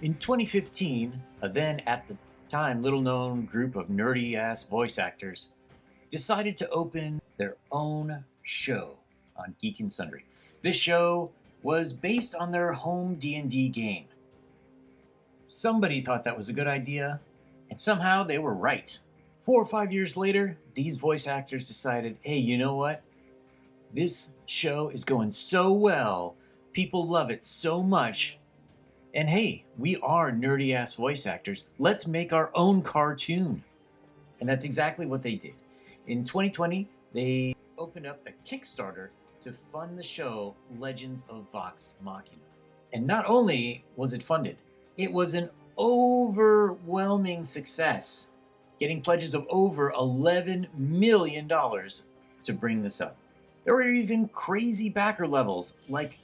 In 2015, a then at the time little known group of nerdy ass voice actors decided to open their own show on Geek and Sundry. This show was based on their home D&D game. Somebody thought that was a good idea, and somehow they were right. 4 or 5 years later, these voice actors decided, hey, you know what? This show is going so well, people love it so much, and hey, we are nerdy ass voice actors. Let's make our own cartoon. And that's exactly what they did. In 2020, they opened up a Kickstarter to fund the show Legends of Vox Machina. And not only was it funded, it was an overwhelming success, getting pledges of over $11 million to bring this up. There were even crazy backer levels, like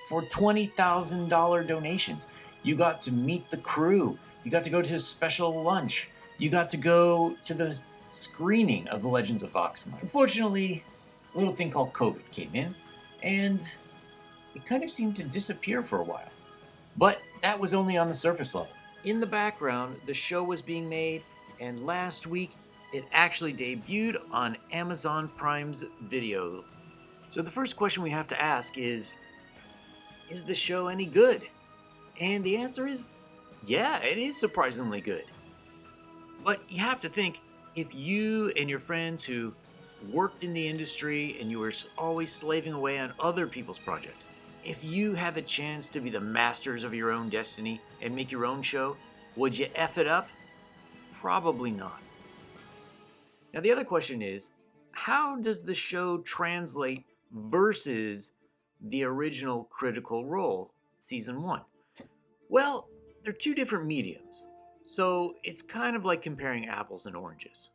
for $20,000 donations. You got to meet the crew. You got to go to a special lunch. You got to go to the screening of the Legends of Vox Machina. Unfortunately, a little thing called COVID came in, and it kind of seemed to disappear for a while. But that was only on the surface level. In the background, the show was being made, and last week, it actually debuted on Amazon Prime's Video. So the first question we have to ask is the show any good? And the answer is, yeah, it is surprisingly good. But you have to think, if you and your friends who worked in the industry and you were always slaving away on other people's projects, if you had the chance to be the masters of your own destiny and make your own show, would you F it up? Probably not. Now the other question is, how does the show translate versus the original Critical Role, Season 1? Well, they're two different mediums, so it's kind of like comparing apples and oranges.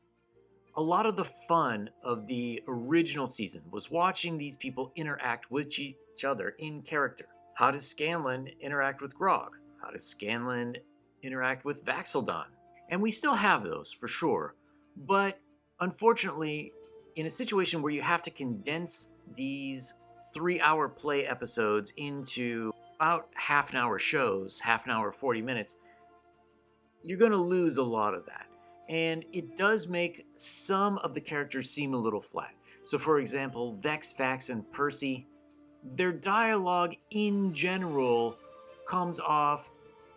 A lot of the fun of the original season was watching these people interact with each other in character. How does Scanlan interact with Grog? How does Scanlan interact with Vax'ildan? And we still have those, for sure, but unfortunately, in a situation where you have to condense these 3-hour play episodes into about half an hour shows, half an hour, 40 minutes, you're going to lose a lot of that. And it does make some of the characters seem a little flat. So for example, Vex, Vax, and Percy, their dialogue in general comes off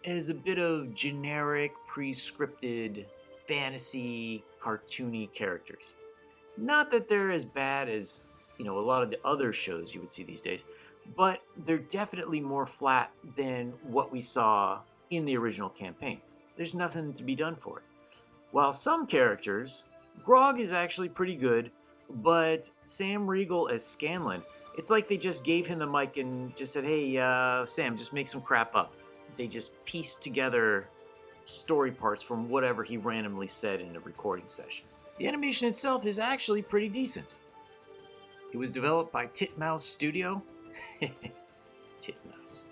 as a bit of generic, pre-scripted, fantasy, cartoony characters. Not that they're as bad as, a lot of the other shows you would see these days, but they're definitely more flat than what we saw in the original campaign. There's nothing to be done for it. While some characters, Grog is actually pretty good, but Sam Riegel as Scanlan, it's like they just gave him the mic and just said, hey, Sam, just make some crap up. They just pieced together story parts from whatever he randomly said in a recording session. The animation itself is actually pretty decent. It was developed by Titmouse Studio, Titmouse,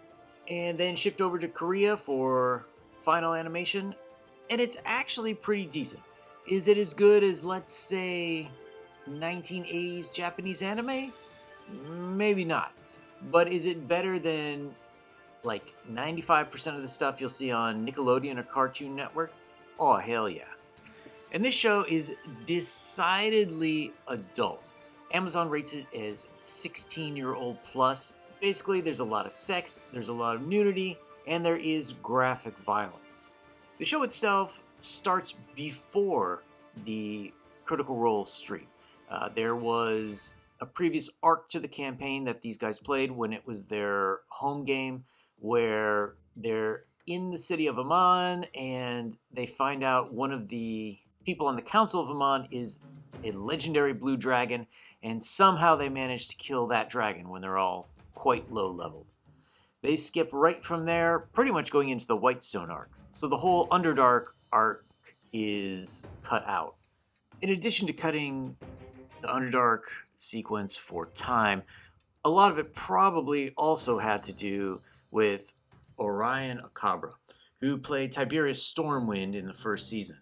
and then shipped over to Korea for final animation, and it's actually pretty decent. Is it as good as, let's say, 1980s Japanese anime? Maybe not. But is it better than, like, 95% of the stuff you'll see on Nickelodeon or Cartoon Network? Oh, hell yeah. And this show is decidedly adult. Amazon rates it as 16-year-old plus. Basically, there's a lot of sex, there's a lot of nudity, and there is graphic violence. The show itself starts before the Critical Role stream. There was a previous arc to the campaign that these guys played when it was their home game, where they're in the city of Amman and they find out one of the people on the Council of Amman is a legendary blue dragon, and somehow they manage to kill that dragon when they're all quite low leveled. They skip right from there, pretty much going into the Whitestone arc. So the whole Underdark arc is cut out. In addition to cutting the Underdark sequence for time, a lot of it probably also had to do with Orion Acabra, who played Tiberius Stormwind in the first season.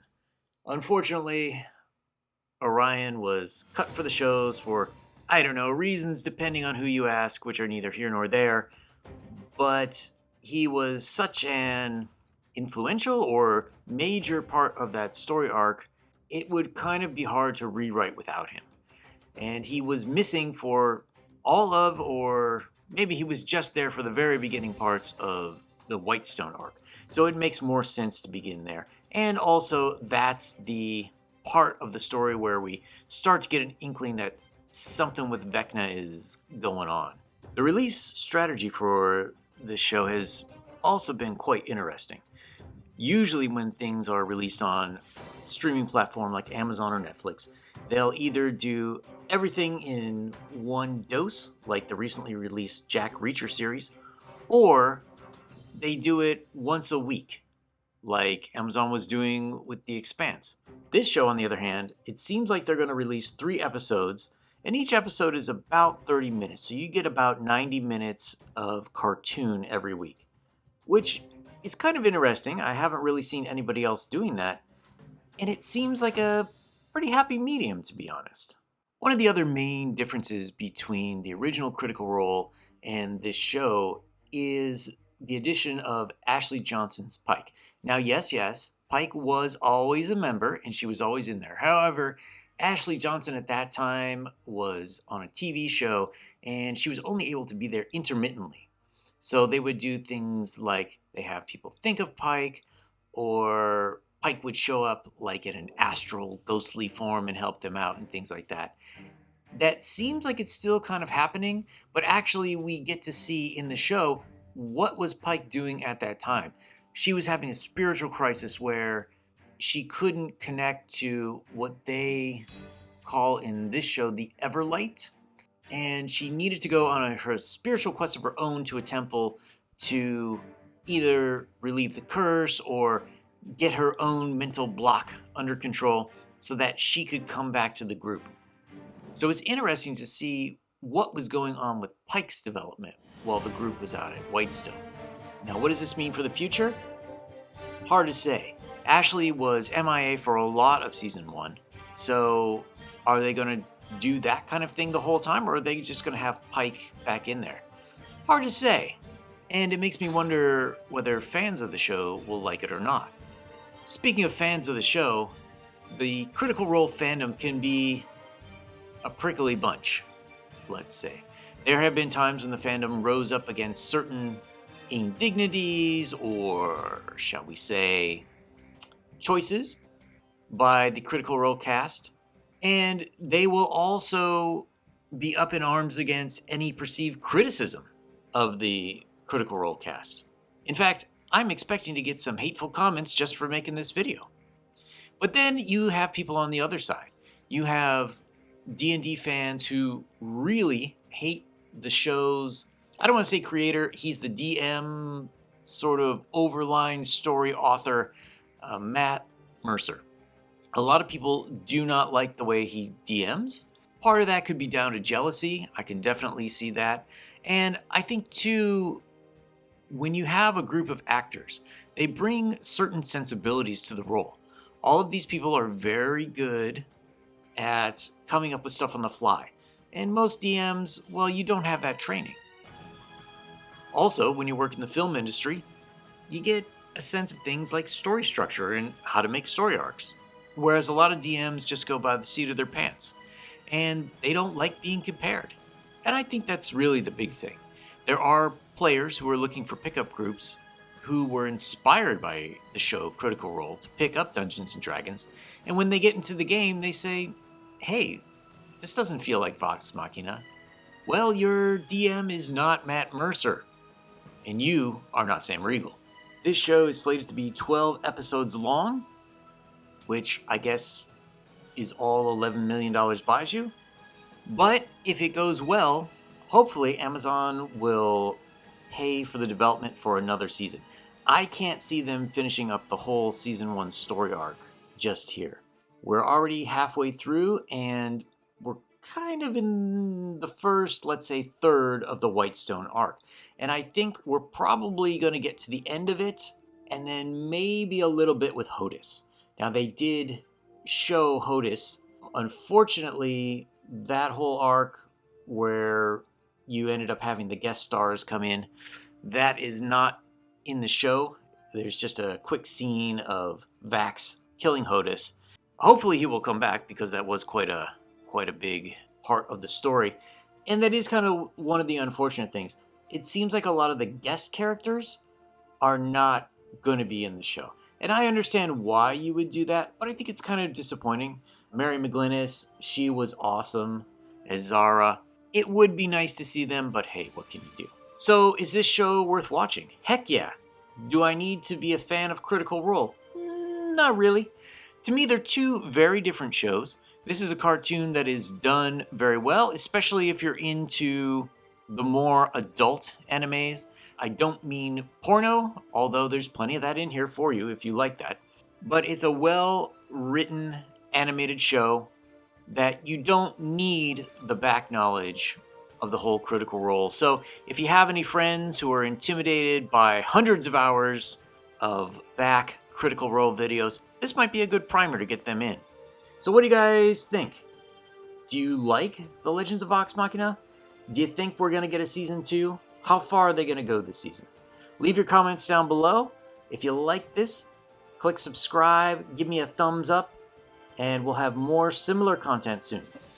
Unfortunately, Orion was cut for the shows for, reasons depending on who you ask, which are neither here nor there. But he was such an influential or major part of that story arc, it would kind of be hard to rewrite without him. And he was missing for all of, or maybe he was just there for the very beginning parts of the Whitestone arc. So it makes more sense to begin there. And also, that's the part of the story where we start to get an inkling that something with Vecna is going on. The release strategy for this show has also been quite interesting. Usually when things are released on a streaming platform like Amazon or Netflix, they'll either do everything in one dose, like the recently released Jack Reacher series, or they do it once a week, like Amazon was doing with The Expanse. This show, on the other hand, it seems like they're going to release 3 episodes, and each episode is about 30 minutes, so you get about 90 minutes of cartoon every week, which is kind of interesting. I haven't really seen anybody else doing that, and it seems like a pretty happy medium, to be honest. One of the other main differences between the original Critical Role and this show is the addition of Ashley Johnson's Pike. Now, yes, Pike was always a member and she was always in there. However, Ashley Johnson at that time was on a TV show and she was only able to be there intermittently. So they would do things like they have people think of Pike, or Pike would show up like in an astral ghostly form and help them out and things like that. That seems like it's still kind of happening, but actually we get to see in the show what was Pike doing at that time. She was having a spiritual crisis where she couldn't connect to what they call in this show the Everlight, and she needed to go on her spiritual quest of her own to a temple to either relieve the curse or get her own mental block under control so that she could come back to the group. So it's interesting to see what was going on with Pike's development while the group was out at Whitestone. Now, what does this mean for the future? Hard to say. Ashley was MIA for a lot of season 1, so are they going to do that kind of thing the whole time, or are they just going to have Pike back in there? Hard to say, and it makes me wonder whether fans of the show will like it or not. Speaking of fans of the show, the Critical Role fandom can be a prickly bunch, let's say. There have been times when the fandom rose up against certain indignities, or shall we say, choices by the Critical Role cast, and they will also be up in arms against any perceived criticism of the Critical Role cast. In fact, I'm expecting to get some hateful comments just for making this video. But then you have people on the other side. You have D&D fans who really hate the show's, I don't want to say creator, he's the DM sort of overline story author, Matt Mercer. A lot of people do not like the way he DMs. Part of that could be down to jealousy. I can definitely see that. And I think too, when you have a group of actors, they bring certain sensibilities to the role. All of these people are very good at coming up with stuff on the fly. And most DMs, well, you don't have that training. Also, when you work in the film industry, you get a sense of things like story structure and how to make story arcs. Whereas a lot of DMs just go by the seat of their pants. And they don't like being compared. And I think that's really the big thing. There are players who are looking for pickup groups who were inspired by the show Critical Role to pick up Dungeons & Dragons. And when they get into the game, they say, hey, this doesn't feel like Vox Machina. Well, your DM is not Matt Mercer. And you are not Sam Riegel. This show is slated to be 12 episodes long, which I guess is all $11 million buys you. But if it goes well, hopefully Amazon will pay for the development for another season. I can't see them finishing up the whole season 1 story arc just here. We're already halfway through, and we're kind of in the first, let's say, third of the Whitestone arc. And I think we're probably going to get to the end of it, and then maybe a little bit with Hodis. Now, they did show Hodis. Unfortunately, that whole arc where you ended up having the guest stars come in, that is not in the show. There's just a quick scene of Vax killing Hodis. Hopefully he will come back, because that was quite a big part of the story. And that is kind of one of the unfortunate things. It seems like a lot of the guest characters are not going to be in the show. And I understand why you would do that, but I think it's kind of disappointing. Mary McGlinnis, she was awesome as Zara. It would be nice to see them, but hey, what can you do? So, is this show worth watching? Heck yeah. Do I need to be a fan of Critical Role? Not really. To me, they're two very different shows. This is a cartoon that is done very well, especially if you're into the more adult animes. I don't mean porno, although there's plenty of that in here for you if you like that. But it's a well-written animated show that you don't need the back knowledge of the whole Critical Role. So if you have any friends who are intimidated by hundreds of hours of back Critical Role videos, this might be a good primer to get them in. So what do you guys think? Do you like The Legends of Vox Machina? Do you think we're going to get a season 2? How far are they going to go this season? Leave your comments down below. If you like this, click subscribe, give me a thumbs up, and we'll have more similar content soon.